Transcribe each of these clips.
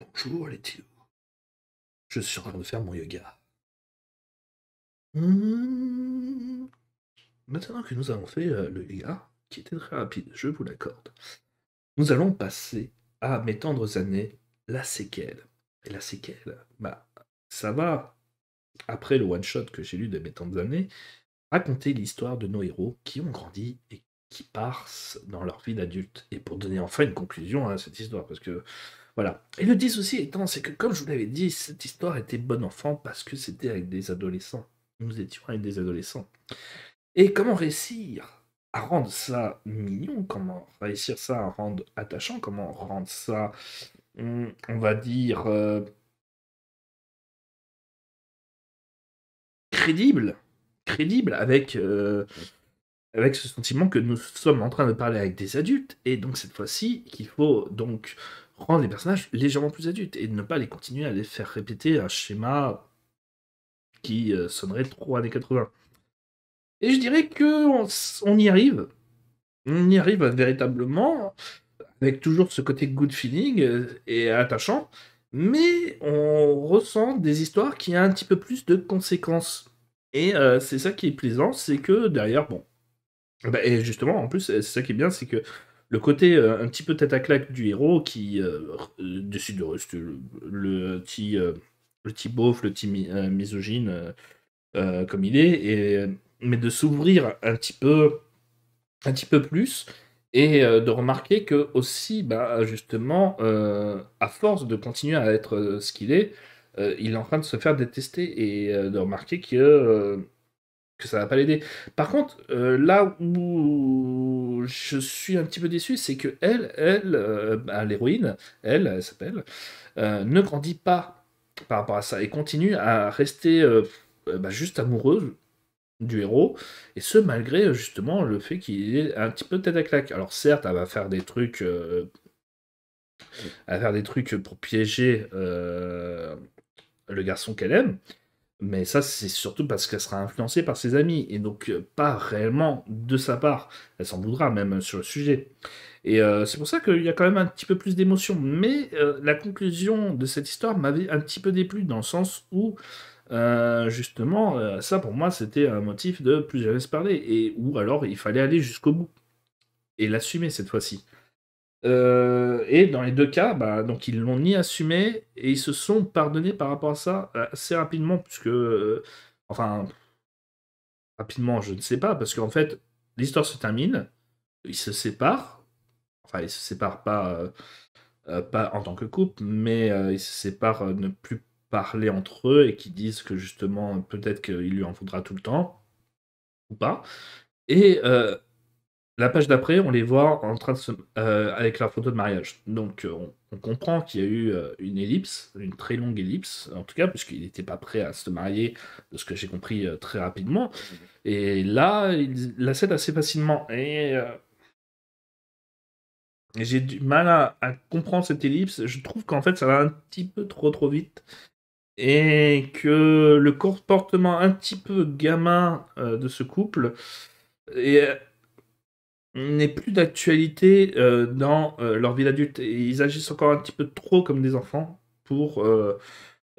Bonjour les Théo. Je suis en train de faire mon yoga. Hmm. Maintenant que nous avons fait le yoga, qui était très rapide, je vous l'accorde, nous allons passer à mes tendres années, la séquelle. Et la séquelle, bah, ça va, après le one-shot que j'ai lu de mes tendres années, raconter l'histoire de nos héros qui ont grandi et qui passent dans leur vie d'adulte. Et pour donner enfin une conclusion à cette histoire, parce que voilà. Et le 10 aussi étant, c'est que comme je vous l'avais dit, cette histoire était bonne enfant parce que c'était avec des adolescents. Nous étions avec des adolescents. Et comment réussir à rendre ça mignon, comment réussir ça à rendre attachant, comment rendre ça, on va dire, crédible, crédible avec ce sentiment que nous sommes en train de parler avec des adultes, et donc cette fois-ci, qu'il faut donc rendre les personnages légèrement plus adultes, et ne pas les continuer à les faire répéter un schéma qui sonnerait trop années 80. Et je dirais que on y arrive. On y arrive véritablement, avec toujours ce côté good feeling et attachant, mais on ressent des histoires qui ont un petit peu plus de conséquences. Et c'est ça qui est plaisant, c'est que derrière, bon, bah, et justement, en plus, c'est ça qui est bien, c'est que le côté un petit peu tête à claque du héros qui décide de rester le petit beauf, le petit misogyne comme il est, mais de s'ouvrir un petit peu plus et de remarquer que aussi, bah, justement, à force de continuer à être ce qu'il est, il est en train de se faire détester et de remarquer que ça va pas l'aider. Par contre, là où je suis un petit peu déçu, c'est que bah, l'héroïne, elle s'appelle, ne grandit pas par rapport à ça et continue à rester bah, juste amoureuse du héros, et ce malgré justement le fait qu'il est un petit peu tête à claque. Alors certes, elle va faire des trucs pour piéger le garçon qu'elle aime, mais ça c'est surtout parce qu'elle sera influencée par ses amis, et donc pas réellement de sa part. Elle s'en voudra même sur le sujet. Et c'est pour ça qu'il y a quand même un petit peu plus d'émotion. Mais la conclusion de cette histoire m'avait un petit peu déplu, dans le sens où justement, ça pour moi c'était un motif de plus jamais se parler, et ou alors il fallait aller jusqu'au bout et l'assumer cette fois-ci. Et dans les deux cas, bah, donc ils l'ont ni assumé et ils se sont pardonnés par rapport à ça assez rapidement, puisque, enfin, rapidement, je ne sais pas, parce qu'en fait, l'histoire se termine, ils se séparent, enfin, ils se séparent pas en tant que couple, mais ils se séparent, ne plus parler entre eux et qui disent que justement, peut-être qu'il lui en faudra tout le temps, ou pas. Et la page d'après, on les voit en train de avec leur photo de mariage. Donc on comprend qu'il y a eu une ellipse, une très longue ellipse, en tout cas, puisqu'il n'était pas prêt à se marier, de ce que j'ai compris très rapidement. Et là, il la cède assez facilement. Et j'ai du mal à comprendre cette ellipse. Je trouve qu'en fait, ça va un petit peu trop vite. Et que le comportement un petit peu gamin de ce couple est n'est plus d'actualité dans leur vie d'adulte. Et ils agissent encore un petit peu trop comme des enfants pour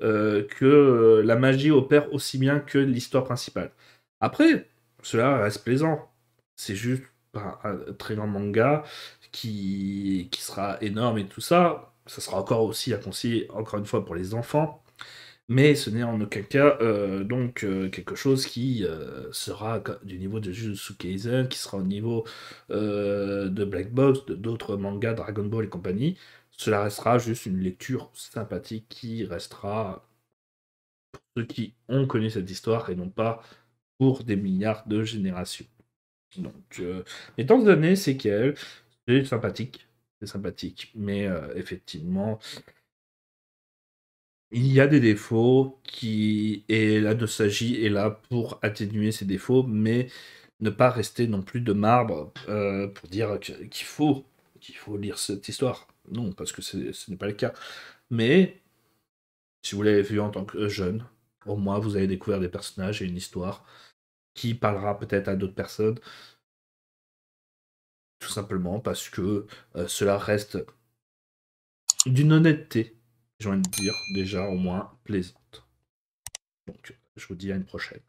que la magie opère aussi bien que l'histoire principale. Après, cela reste plaisant. C'est juste pas un très grand manga qui sera énorme et tout ça. Ça sera encore aussi à conseiller, encore une fois, pour les enfants. Mais ce n'est en aucun cas donc quelque chose qui sera du niveau de Jujutsu Kaisen, qui sera au niveau de Black Box, de d'autres mangas, Dragon Ball et compagnie. Cela restera juste une lecture sympathique qui restera pour ceux qui ont connu cette histoire et non pas pour des milliards de générations. Donc, mais dans les années, c'est qu'elle, c'est sympathique, mais effectivement, il y a des défauts et la nostalgie est là pour atténuer ces défauts, mais ne pas rester non plus de marbre pour dire qu'il faut lire cette histoire. Non, parce que ce n'est pas le cas. Mais si vous l'avez vu en tant que jeune, au moins vous avez découvert des personnages et une histoire qui parlera peut-être à d'autres personnes, tout simplement parce que cela reste d'une honnêteté j'ai envie de dire déjà au moins plaisante. Donc je vous dis à une prochaine.